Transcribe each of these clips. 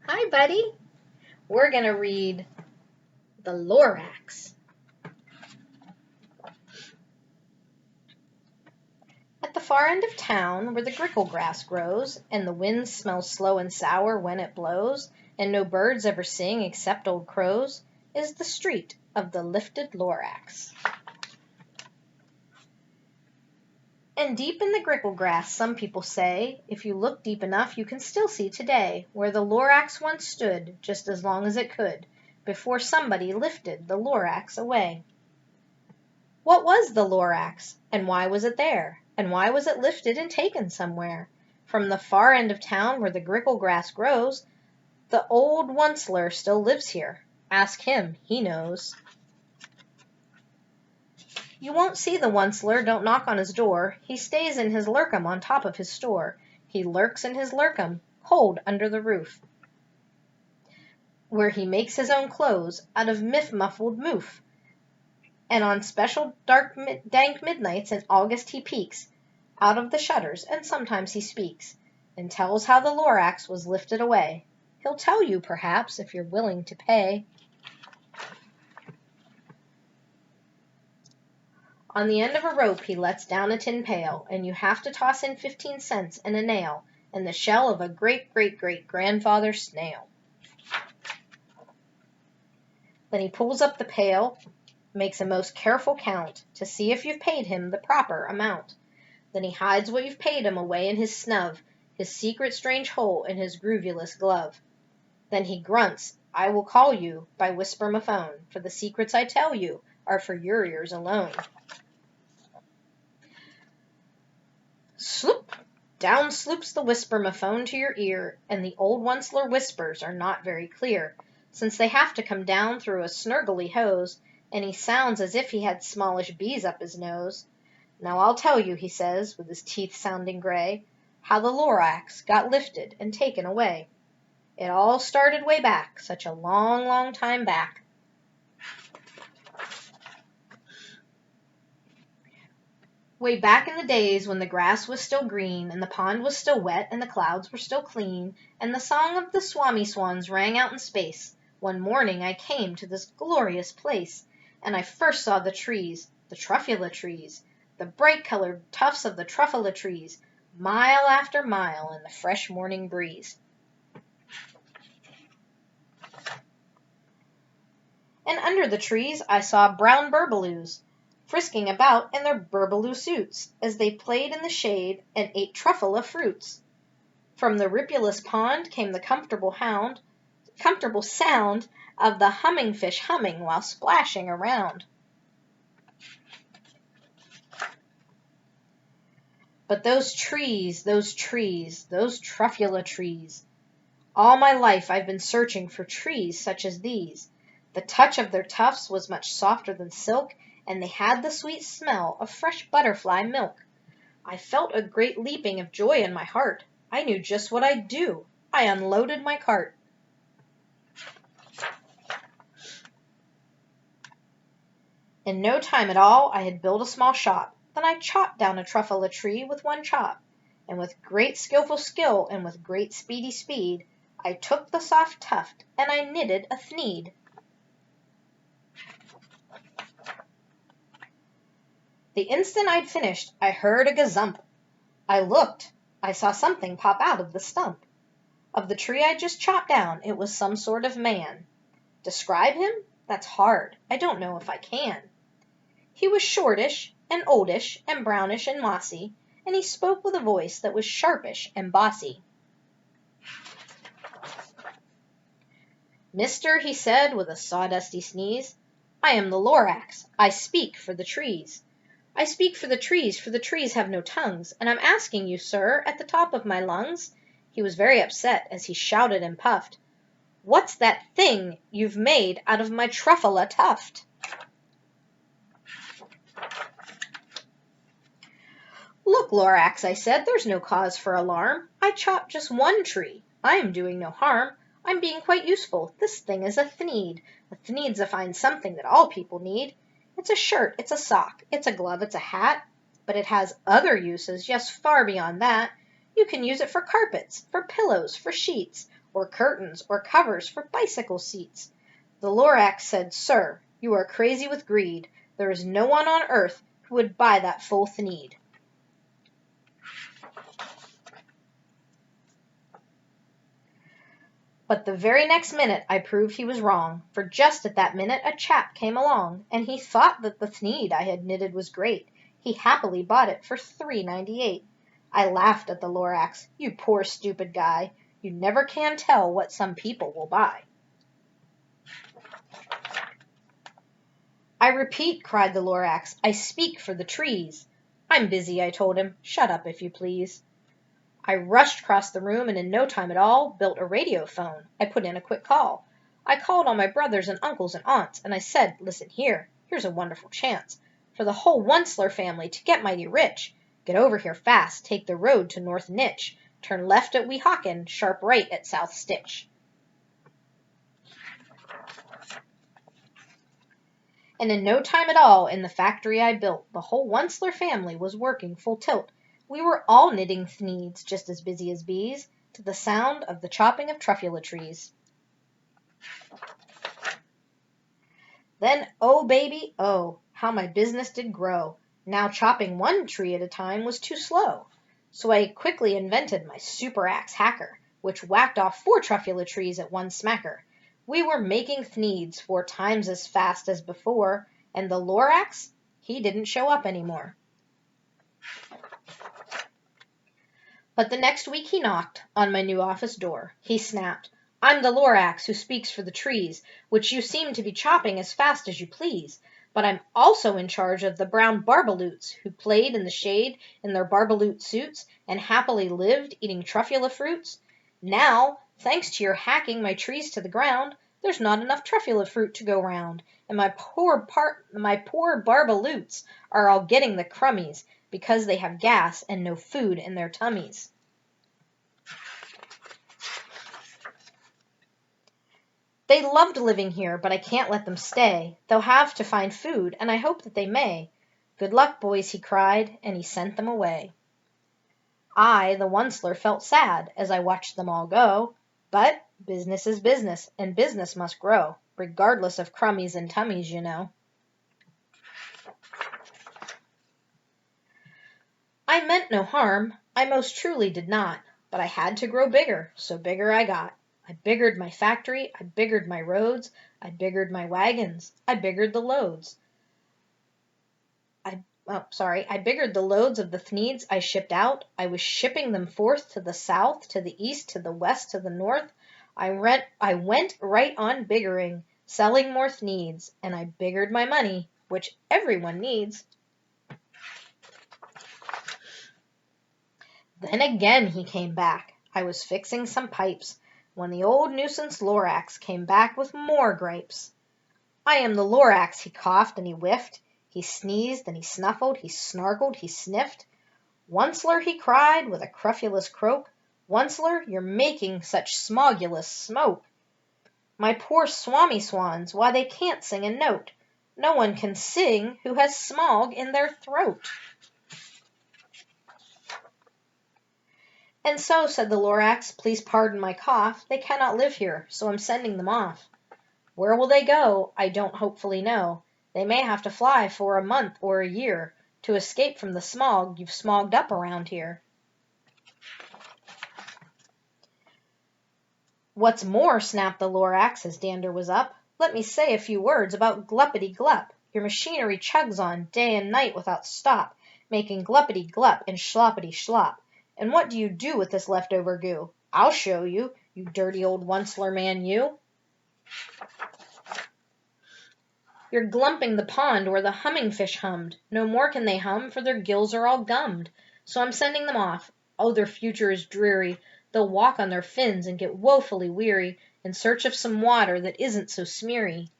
Hi, buddy. We're going to read the Lorax. At the far end of town, where the grickle grass grows, and the wind smells slow and sour when it blows, and no birds ever sing except old crows, is the street of the lifted Lorax. And deep in the grickle grass, some people say, if you look deep enough, you can still see today where the Lorax once stood, just as long as it could, before somebody lifted the Lorax away. What was the Lorax, and why was it there, and why was it lifted and taken somewhere? From the far end of town where the grickle grass grows, the old Onceler still lives here. Ask him, he knows. You won't see the Onceler, don't knock on his door. He stays in his lurkum on top of his store. He lurks in his lurkum, cold under the roof, where he makes his own clothes out of muffled moof. And on special dark dank midnights in August he peeks out of the shutters, and sometimes he speaks, and tells how the Lorax was lifted away. He'll tell you, perhaps, if you're willing to pay. On the end of a rope he lets down a tin pail, and you have to toss in 15 cents and a nail, and the shell of a great-great-great-grandfather snail. Then he pulls up the pail, makes a most careful count, to see if you've paid him the proper amount. Then he hides what you've paid him away in his snub, his secret strange hole in his groovulous glove. Then he grunts, I will call you by whisper-ma-phone, for the secrets I tell you are for your ears alone. Sloop! Down sloops the whisper-ma-phone to your ear, and the old Onceler whispers are not very clear, since they have to come down through a snurgly hose, and he sounds as if he had smallish bees up his nose. Now I'll tell you, he says, with his teeth sounding gray, how the Lorax got lifted and taken away. It all started way back, such a long, long time back. Way back in the days when the grass was still green, and the pond was still wet, and the clouds were still clean, and the song of the swami swans rang out in space, one morning I came to this glorious place, and I first saw the trees, the truffula trees, the bright-colored tufts of the truffula trees, mile after mile in the fresh morning breeze. And under the trees I saw brown burbaloos, frisking about in their burbaloo suits, as they played in the shade and ate truffula fruits. From the ripulous pond came the comfortable sound of the humming fish humming while splashing around. But those trees, those truffula trees. All my life I've been searching for trees such as these. The touch of their tufts was much softer than silk, and they had the sweet smell of fresh butterfly milk. I felt a great leaping of joy in my heart. I knew just what I'd do. I unloaded my cart. In no time at all I had built a small shop. Then I chopped down a truffula tree with one chop, and with great skillful skill and with great speedy speed, I took the soft tuft and I knitted a thneed. The instant I'd finished, I heard a gazump. I looked. I saw something pop out of the stump of the tree I'd just chopped down. It was some sort of man. Describe him? That's hard. I don't know if I can. He was shortish and oldish and brownish and mossy, and he spoke with a voice that was sharpish and bossy. Mister, he said with a sawdusty sneeze, I am the Lorax. I speak for the trees. I speak for the trees have no tongues, and I'm asking you, sir, at the top of my lungs. He was very upset as he shouted and puffed. What's that thing you've made out of my truffula tuft? Look, Lorax, I said, there's no cause for alarm. I chopped just one tree. I am doing no harm. I'm being quite useful. This thing is a thneed. A thneed's a fine something that all people need. It's a shirt, it's a sock, it's a glove, it's a hat, but it has other uses, yes, far beyond that. You can use it for carpets, for pillows, for sheets, or curtains, or covers for bicycle seats. The Lorax said, "Sir, you are crazy with greed. There is no one on earth who would buy that full thneed." But the very next minute I proved he was wrong, for just at that minute a chap came along, and he thought that the thneed I had knitted was great. He happily bought it for $3.98. I laughed at the Lorax. "You poor stupid guy, you never can tell what some people will buy." "I repeat," cried the Lorax, "I speak for the trees." "I'm busy," I told him. "Shut up, if you please." I rushed across the room and in no time at all built a radio phone. I put in a quick call. I called all my brothers and uncles and aunts, and I said, "Listen here, here's a wonderful chance for the whole Onceler family to get mighty rich. Get over here fast, take the road to North Nitch, turn left at Weehawken, sharp right at South Stitch." And in no time at all, in the factory I built, the whole Onceler family was working full tilt. We were all knitting thneeds, just as busy as bees, to the sound of the chopping of truffula trees. Then, oh baby, oh, how my business did grow! Now chopping one tree at a time was too slow. So I quickly invented my super axe hacker, which whacked off 4 truffula trees at one smacker. We were making thneeds 4 times as fast as before, and the Lorax, he didn't show up anymore. But the next week he knocked on my new office door. He snapped, "I'm the Lorax who speaks for the trees, which you seem to be chopping as fast as you please. But I'm also in charge of the brown barbaloots who played in the shade in their barbaloot suits and happily lived eating truffula fruits. Now, thanks to your hacking my trees to the ground, there's not enough truffula fruit to go round, and my poor barbaloots are all getting the crummies because they have gas and no food in their tummies." "They loved living here, but I can't let them stay. They'll have to find food, and I hope that they may. Good luck, boys," he cried, and he sent them away. I, the Onceler, felt sad as I watched them all go, but business is business, and business must grow, regardless of crummies and tummies, you know. I meant no harm, I most truly did not, but I had to grow bigger, so bigger I got. I biggered my factory, I biggered my roads, I biggered my wagons, I biggered the loads. I biggered the loads of the thneeds I shipped out. I was shipping them forth to the south, to the east, to the west, to the north. I went right on biggering, selling more thneeds, and I biggered my money, which everyone needs. Then again he came back. I was fixing some pipes, when the old nuisance Lorax came back with more gripes. "I am the Lorax," he coughed and he whiffed. He sneezed and he snuffled, he snarkled, he sniffed. "Onceler," he cried with a cruffulous croak, "Onceler, you're making such smogulous smoke. My poor swammy swans, why they can't sing a note. No one can sing who has smog in their throat." "And so," said the Lorax, "please pardon my cough, they cannot live here, so I'm sending them off. Where will they go? I don't hopefully know. They may have to fly for a month or a year to escape from the smog you've smogged up around here." "What's more," snapped the Lorax as dander was up, "let me say a few words about Gluppity Glup. Your machinery chugs on day and night without stop, making gluppity glup and sloppity slop. And what do you do with this leftover goo? I'll show you, you dirty old Onceler man, you. You're glumping the pond where the humming fish hummed. No more can they hum, for their gills are all gummed. So I'm sending them off. Oh, their future is dreary. They'll walk on their fins and get woefully weary in search of some water that isn't so smeary."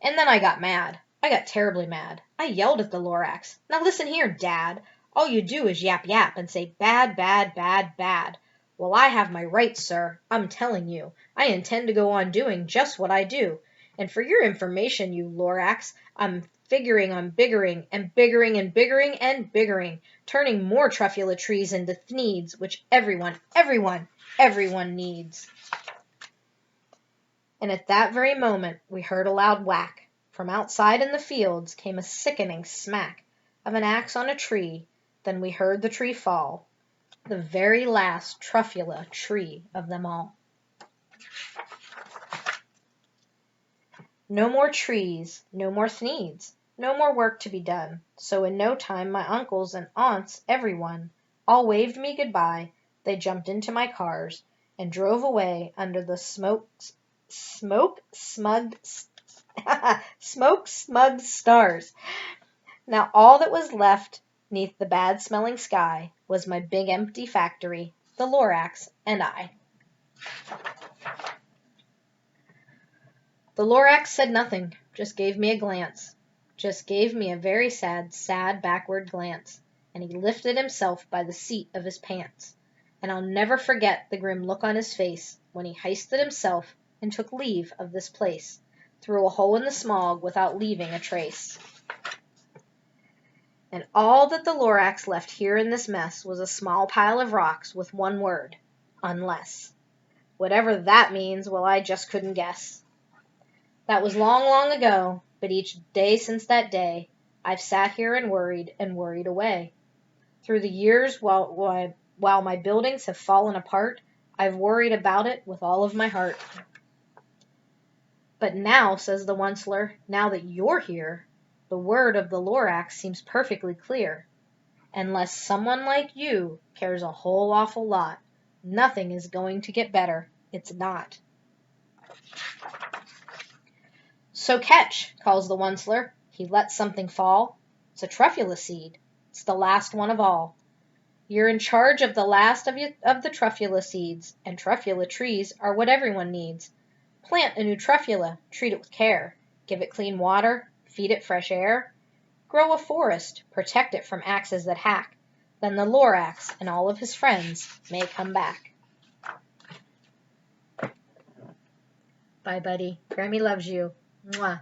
And then I got mad. I got terribly mad. I yelled at the Lorax, "Now listen here, Dad. All you do is yap yap and say bad, bad, bad, bad. Well, I have my rights, sir. I'm telling you. I intend to go on doing just what I do. And for your information, you Lorax, I'm figuring on biggering and biggering and biggering and biggering, turning more truffula trees into thneeds, which everyone needs. And at that very moment we heard a loud whack. From outside in the fields came a sickening smack of an axe on a tree. Then we heard the tree fall, the very last truffula tree of them all. No more trees, no more thneeds, no more work to be done. So in no time my uncles and aunts, everyone, all waved me goodbye. They jumped into my cars and drove away under the smoke-smug stars. Now all that was left 'neath the bad-smelling sky was my big empty factory, the Lorax, and I. The Lorax said nothing, just gave me a glance, just gave me a very sad backward glance, and he lifted himself by the seat of his pants, and I'll never forget the grim look on his face when he hoisted himself and took leave of this place, through a hole in the smog without leaving a trace. And all that the Lorax left here in this mess was a small pile of rocks with one word, unless. Whatever that means, well, I just couldn't guess. That was long, long ago, but each day since that day, I've sat here and worried away. Through the years, while my buildings have fallen apart, I've worried about it with all of my heart. But now, says the Onceler, now that you're here, the word of the Lorax seems perfectly clear. Unless someone like you cares a whole awful lot, nothing is going to get better. It's not. So catch, calls the Onceler. He lets something fall. It's a truffula seed. It's the last one of all. You're in charge of the last of the truffula seeds, and truffula trees are what everyone needs. Plant a new truffula, treat it with care, give it clean water, feed it fresh air. Grow a forest, protect it from axes that hack. Then the Lorax and all of his friends may come back. Bye, buddy. Grammy loves you. Mwah.